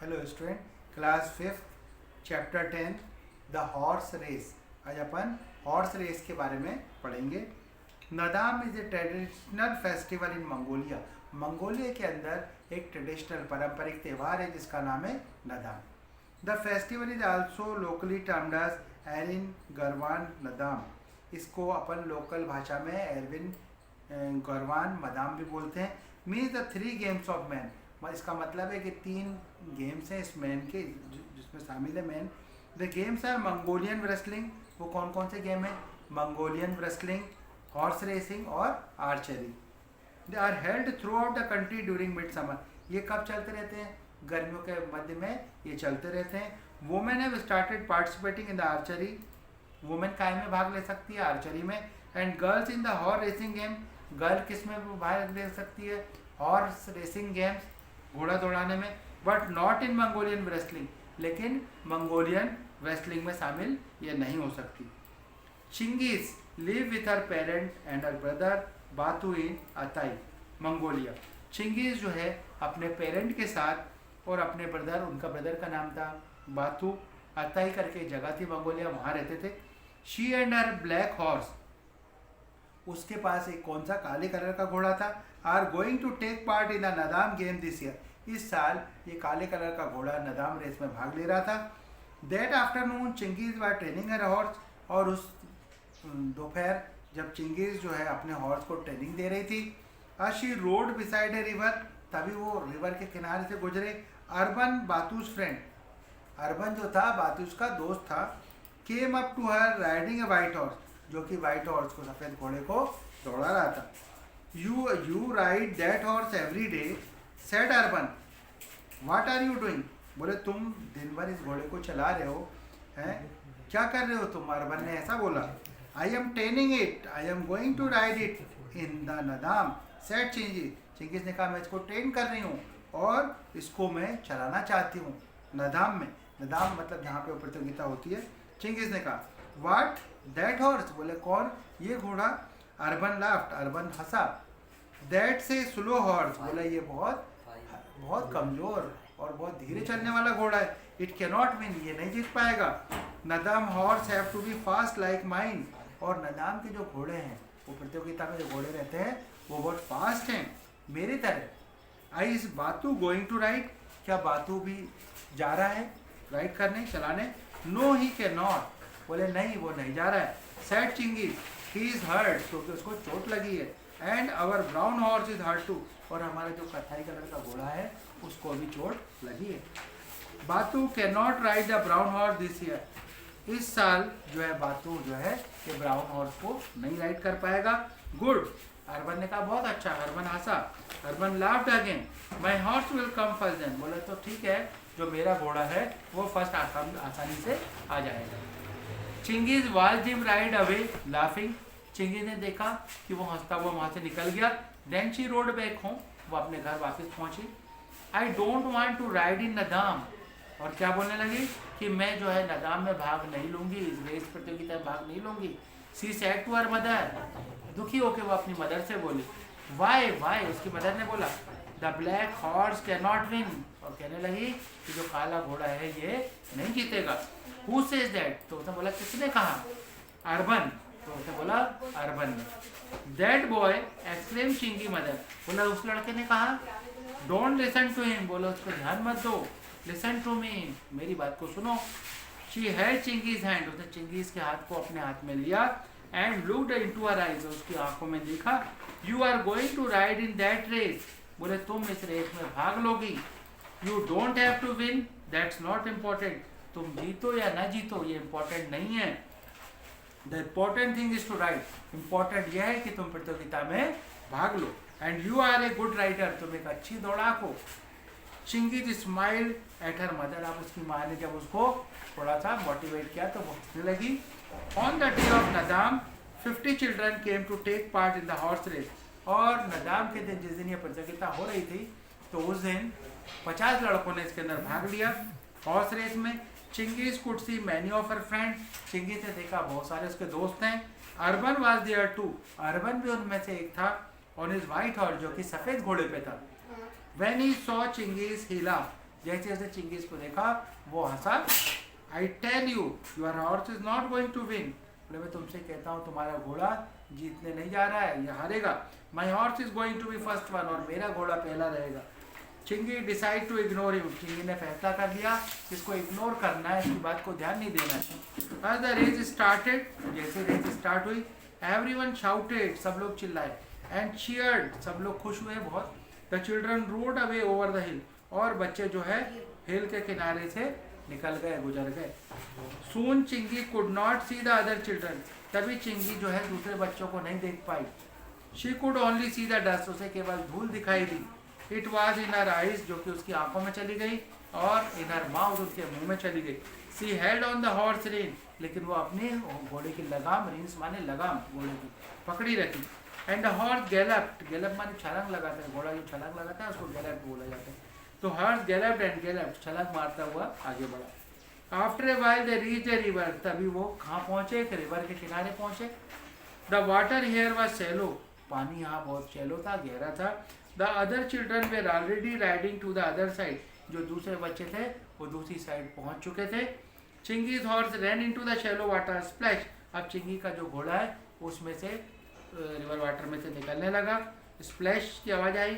Hello student, class 5 chapter 10 the horse race. आज अपन horse race के बारे में पढ़ेंगे। Naadam is a traditional festival in Mongolia. Mongolia के अंदर एक ट्रेडिशनल पारंपरिक त्यौहार है जिसका नाम है Naadam. The festival is also locally termed as Eriin Gurvan Naadam. इसको अपन लोकल भाषा में एरविन गरवान मदाम भी बोलते हैं। Means the 3 games of man. इसका मतलब है कि 3 गेम्स हैं इस मैन के जिसमें शामिल है man. The games are Mongolian wrestling. वो कौन कौन से गेम हैं? मंगोलियन रेसलिंग, हॉर्स रेसिंग और archery. They are held throughout the country during mid summer. ये कब चलते रहते हैं? गर्मियों के मध्य में ये चलते रहते हैं। Women have started participating in the archery. Women काय में भाग ले सकती है? आर्चरी में। And girls in the horse racing game. Girl किस में भाग ले सकती है? हॉर्स रेसिंग गेम्स, घोड़ा दौड़ाने में। But not in Mongolian wrestling. लेकिन मंगोलियन रेसलिंग में शामिल ये नहीं हो सकती। Chingis live with her parent and her brother Batu in Altai, Mongolia. Chingis जो है अपने पेरेंट के साथ और अपने ब्रदर, उनका ब्रदर का नाम था बातू, अताई करके जगह थी मंगोलिया, वहाँ रहते थे। She and her black horse, उसके पास एक कौन सा काले कलर का घोड़ा था। Are going to take part in the Naadam game this year. इस साल ये काले कलर का घोड़ा नदाम रेस में भाग ले रहा था। That afternoon Chingis were training her horse. और उस दोपहर जब चिंगीज जो है अपने हॉर्स को ट्रेनिंग दे रही थी, she road beside A river, तभी वो रिवर के किनारे से गुजरे। अर्बन बातूस फ्रेंड, अर्बन जो था बातूस का दोस्त था, came up to her riding a white horse, जो कि वाइट हॉर्स को, सफ़ेद घोड़े को दौड़ा रहा था। You ride that horse every day, said Urban. What are you doing? बोले तुम दिन भर इस घोड़े को चला रहे हो, हैं? क्या कर रहे हो तुम? अर्बन ने ऐसा बोला। I am training it, I am going to ride it in the Naadam, said Chingis. Chingis ने कहा मैं इसको ट्रेन कर रही हूँ और इसको मैं चलाना चाहती हूँ नदाम में। नदाम मतलब जहाँ पे प्रतियोगिता होती है। चिंगीज ने कहा व्हाट दैट हॉर्स? बोले कौन? ये घोड़ा। Urban laughed, urban Hansa. That से स्लो हॉर्स, बोला ये बहुत कमजोर और बहुत धीरे चलने वाला घोड़ा है। इट कैनॉट विन, ये नहीं जीत पाएगा। Naadam horse have to be fast like mine. और नदाम के जो घोड़े हैं, वो प्रतियोगिता में जो घोड़े रहते हैं वो बहुत फास्ट हैं मेरी तरह। I is बातू going to ride? क्या बातू भी जा रहा है राइड करने, चलाने? नो ही कैन नॉट, बोले नहीं वो नहीं जा रहा है। Said Chinggis, he is hurt, क्योंकि उसको चोट लगी है। And our brown horse is hurt too, और हमारा जो कथाई कलर का घोड़ा है उसको भी चोट लगी है। Batu can not ride the brown horse this year. इस साल जो है बातू जो है ये ब्राउन हॉर्स को नहीं राइड कर पाएगा। गुड, अर्बन ने कहा बहुत अच्छा। अर्बन हंसा। Urban laughed again, my horse will come first then. बोले तो ठीक है, जो मेरा घोड़ा है वो फर्स्ट आसानी से आ जाएगा। Chingis was him ride away laughing. Chingis ने देखा कि वो हंसता हुआ वहाँ से निकल गया। Then she rode back home, वो अपने घर वापस पहुँची। I don't want to ride in Naadam, और क्या बोलने लगी कि मैं जो है नदाम में भाग नहीं लूँगी, इस रेस प्रतियोगिता में भाग नहीं लूँगी। She said to her mother, दुखी होकर वो अपनी मदर से बोली। वाई वाई, उसकी मदर ने बोला the black horse can not win, और कहने लगी कि जो काला घोड़ा है ये नहीं जीतेगा। Who says that? तो उसने बोला किसने कहा? अर्बन। तो उसने बोला अर्बन ने। दैट बॉय एक्सक्लेम चिंगी मदर, बोला उस लड़के ने कहा। डोंट लिसन टू हिम, बोला उसको ध्यान मत दो। लिसन टू मी, मेरी बात को सुनो। शी हैड चिंगीज हैंड, उसने चिंगीज के हाथ को अपने हाथ में लिया। And looked into her eyes, उसकी आंखों में देखा। You are going to ride in that race, बोले तुम इस रेस में भाग लोगी। You don't have to win, that's not important. तुम जीतो या ना जीतो ये इम्पोर्टेंट नहीं है। The important thing is to ride, important यह है कि तुम प्रतियोगिता में भाग लो। And you are a good rider, तुम एक अच्छी दौड़ाक हो। चिंगीज स्माइल एट हर मदर, अब उसकी माँ ने जब उसको थोड़ा सा मोटिवेट किया तो वो हंसने लगी। On the day of Naadam 50 children came to take part in the horse race. और नदाम के दिन, जिस दिन ये प्रतियोगिता हो रही थी, तो उस दिन 50 लड़कों ने इसके अंदर भाग लिया हॉर्स रेस में। Chingis could see many of her friend, Chingis ने देखा बहुत सारे उसके दोस्त हैं। Urban was there too, Urban भी उनमें से एक था। ऑन हिज वाइट हॉर्स, जो कि सफ़ेद घोड़े पे था। When he saw Chingiz, he laughed. जैसे जैसे चिंगीज को देखा वो हंसा। I tell you your horse is not going to win, बोले मैं तुमसे कहता हूँ तुम्हारा घोड़ा जीतने नहीं जा रहा है, ये हारेगा। My horse is going to be first one, और मेरा घोड़ा पहला रहेगा। चिंगी डिसाइड टू इग्नोर हिम, चिंगी ने फैसला कर लिया इसको इग्नोर करना है, इसकी बात को ध्यान नहीं देना है। एज द रेस स्टार्टेड, जैसे रेस स्टार्ट हुई, एवरीवन शाउटेड, सब लोग चिल्लाए, एंड चीयर्ड, सब लोग खुश हुए बहुत। The children road away over the हिल, और बच्चे जो है हिल के किनारे से निकल गए, गुजर गए। Soon Chingi could not see the other children, तभी चिंगी जो है दूसरे बच्चों को नहीं देख पाई। She could only see the dust, उसे केवल धूल दिखाई दी। It was in her eyes, जो कि उसकी आंखों में चली गई, और इन हर माउथ, उसके मुंह में चली गई। She held on the horse rein, लेकिन वो अपने घोड़े की लगाम, रेन्स माने लगाम, घोड़े की पकड़ी रखी। एंड द हॉर्स गैलप्ड, गैलप माने छलांग लगाता है, घोड़ा जो छलांग लगाता है उसको गैलप बोला जाता है। तो हॉर्स गैलप्ड एंड गैलप्ड, छलांग मारता हुआ आगे बढ़ा। After a while they reach a river, तभी वो कहाँ पहुंचे, एक रिवर के किनारे पहुंचे। The water here was shallow, पानी यहाँ बहुत शैलो था, गहरा था। The other children were already riding to the other side, जो दूसरे बच्चे थे वो दूसरी साइड पहुंच चुके थे। Chingis horse ran into the shallow water splash, अब चिंगी का जो घोड़ा है उसमें से रिवर वाटर में से निकलने लगा, स्प्लैश की आवाज आई।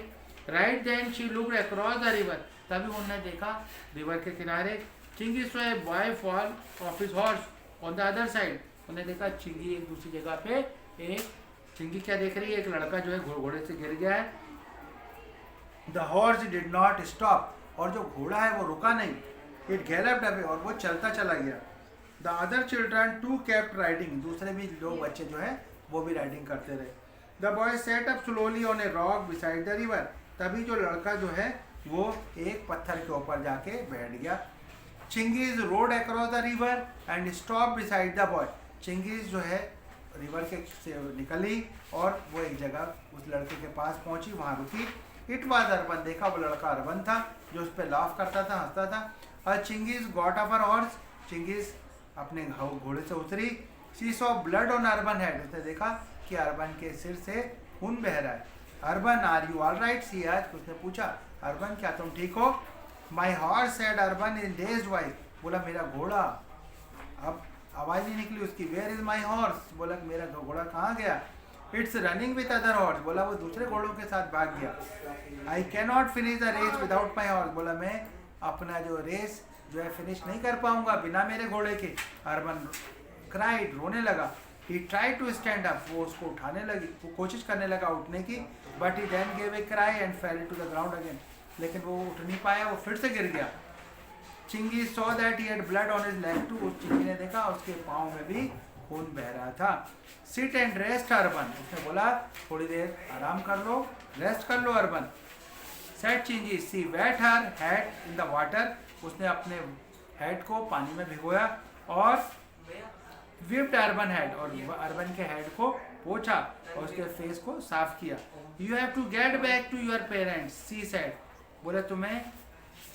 Right then she looked across the river, तभी उन्होंने देखा रिवर के किनारे। Chingi saw a boy fall off his horse on the other side, उन्होंने देखा चिंगी एक दूसरी जगह पे, एक चिंगी क्या देख रही है, एक लड़का जो है घोड़े से गिर गया है। The horse did not stop, और जो घोड़ा है वो रुका नहीं। इट गैलप्ड अवे, और वो चलता चला गया। The other children too kept riding, दूसरे भी लोग बच्चे जो है वो भी राइडिंग करते रहे। The boy set up slowly on a rock beside the river, तभी जो लड़का जो है वो एक पत्थर के ऊपर जाके बैठ गया। Chingis rode across the river and stop beside the boy, Chingis जो है रिवर के से निकली और वो एक जगह उस लड़के के पास पहुंची, वहाँ रुकी। इट वाज अर्बन, देखा वो लड़का अर्बन था जो उस पर लाफ करता था, हंसता था। और चिंगीज गॉट अप हर हॉर्स, चिंगीज अपने घोड़े से उतरी। She saw blood on urban head, उसने देखा कि अर्बन के सिर से खून बह रहा है। Urban are you all right, she आज उसने पूछा, अर्बन क्या तुम ठीक हो? My horse said Urban in dazed voice, बोला मेरा घोड़ा, अब आवाज़ नहीं निकली उसकी। वेयर इज माई हॉर्स, बोला मेरा घोड़ा कहाँ गया? It's running with other horse, बोला वो दूसरे घोड़ों के साथ भाग गया। I can not finish the race without my horse, बोला मैं अपना जो रेस जो है फिनिश नहीं कर पाऊंगा बिना मेरे घोड़े के। अर्बन क्राइड, रोने लगा। ही ट्राई टू स्टैंड अप, वो उसको उठाने लगी, वो कोशिश करने लगा उठने की, but he then gave a cry and fell to the ground again, लेकिन वो उठ नहीं पाया, वो फिर से गिर गया। Chingi saw that he had blood on his leg too, उस चिंगी ने देखा उसके पाँव में भी खून बह रहा था। सिट एंड रेस्ट अर्बन, उसने बोला थोड़ी देर आराम कर लो, रेस्ट कर लो Urban. Said Chingi, she wet her head in the water, उसने अपने हेड को पानी में भिगोया और विप्ड अर्बन हेड, और अर्बन के हेड को पोंछा और उसके फेस को साफ किया। You have to get back to your parents, she said, बोले तुम्हें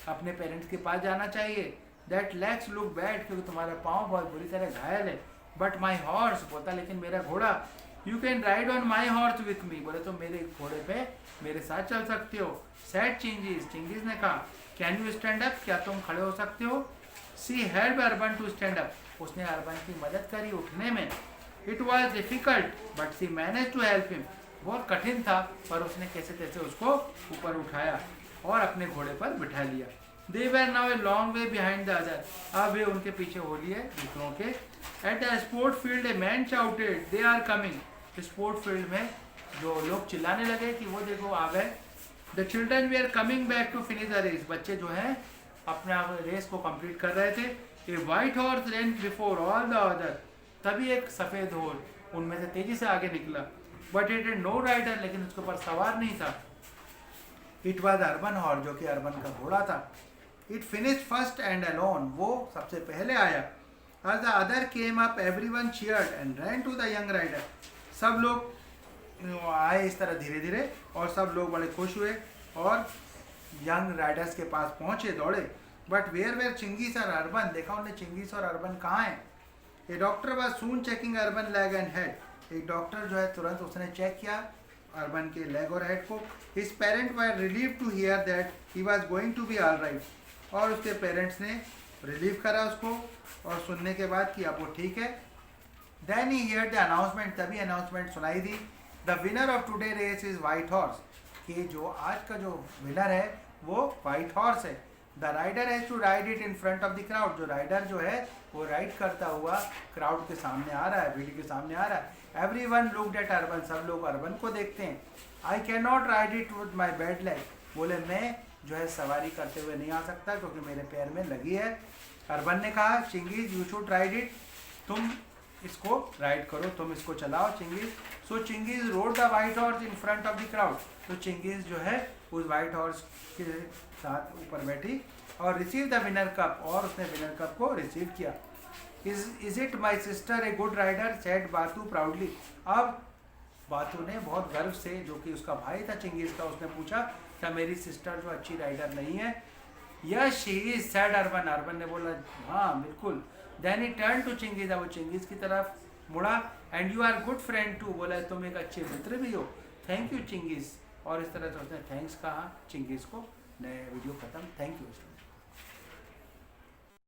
अपने पेरेंट्स के पास जाना चाहिए। दैट लेग्स लुक बैड, क्योंकि तुम्हारा पाँव बहुत बुरी तरह घायल है। बट माई हॉर्स, बोलता लेकिन मेरा घोड़ा। You can ride on my horse with me, बोले तुम मेरे घोड़े पे मेरे साथ चल सकते हो। सैड चिंगीज, चिंगीज ने कहा कैन यू स्टैंड अप, क्या तुम खड़े हो सकते हो? She help Urban to stand up, उसने अर्बन की मदद करी उठने में। It was difficult but she manage to help him, बहुत कठिन था पर उसने कैसे तैसे उसको ऊपर उठाया और अपने घोड़े पर बिठा लिया। They were now a long way behind the other, अब वे उनके पीछे हो लिए दूसरों के। At the sport field a man shouted they are coming, sport field में जो लोग चिल्लाने लगे कि वो देखो आ गए। The children we are coming back to finish the race, बच्चे जो हैं अपना रेस को कंप्लीट कर रहे थे। A white horse run before all the other, तभी एक सफ़ेद हॉर्स उनमें से तेजी से आगे निकला। But it is no rider, लेकिन उसके ऊपर सवार नहीं था। इट वॉज अर्बन हॉर्स, जो कि अर्बन का घोड़ा था। It finish first and alone, वो सबसे पहले आया। As the other came up, everyone cheered and ran to the young rider. सब लोग आए इस तरह धीरे धीरे और सब लोग बड़े खुश हुए और यंग राइडर्स के पास पहुंचे, दौड़े। बट वेयर वेयर चिंगीस और अर्बन, देखा उन्हें चिंगीस और अर्बन कहाँ हैं? A doctor was soon checking Urban leg and head, एक डॉक्टर जो है तुरंत उसने चेक किया अर्बन के लेग और हेड को। His parent were relieve to hear that he was going to be all right, और उसके पेरेंट्स ने रिलीव करा उसको, और सुनने के बाद कि अब वो ठीक है। Then he hear the announcement, तभी अनाउंसमेंट सुनाई दी, the winner of today race is white horse, कि जो आज का जो विनर है वो वाइट हॉर्स है। The rider has to ride it in front of the crowd, जो राइडर जो है वो राइड करता हुआ क्राउड के सामने आ रहा है, भीड़ के सामने आ रहा है। एवरीवन लुक्ड एट अर्बन, सब लोग अर्बन को देखते हैं। आई can not ride it with my bad leg, बोले मैं जो है सवारी करते हुए नहीं आ सकता क्योंकि मेरे पैर में लगी है। अर्बन ने कहा Chingis you should ride it, तुम इसको राइड करो, तुम इसको चलाओ Chingis. So Chingis rode the white horse in front of the crowd, तो चिंगीज जो है उस वाइट हॉर्स के साथ ऊपर बैठी और रिसीव द विनर कप, और उसने विनर कप को रिसीव किया। Is it my sister a good rider, said Batu proudly. अब बातू ने बहुत गर्व से, जो कि उसका भाई था चिंगीज का, उसने पूछा क्या मेरी सिस्टर जो अच्छी राइडर नहीं है? Yes she is, said Urban, Urban ने बोला हाँ बिल्कुल। Then he turn to Chinggis, वो चिंगीज की तरफ मुड़ा, and you are good friend too, बोला तुम एक अच्छे मित्र भी हो, थैंक यू चिंगीज। और इस तरह से उसने थैंक्स कहा चिंगीज को। नए वीडियो खत्म, थैंक यू।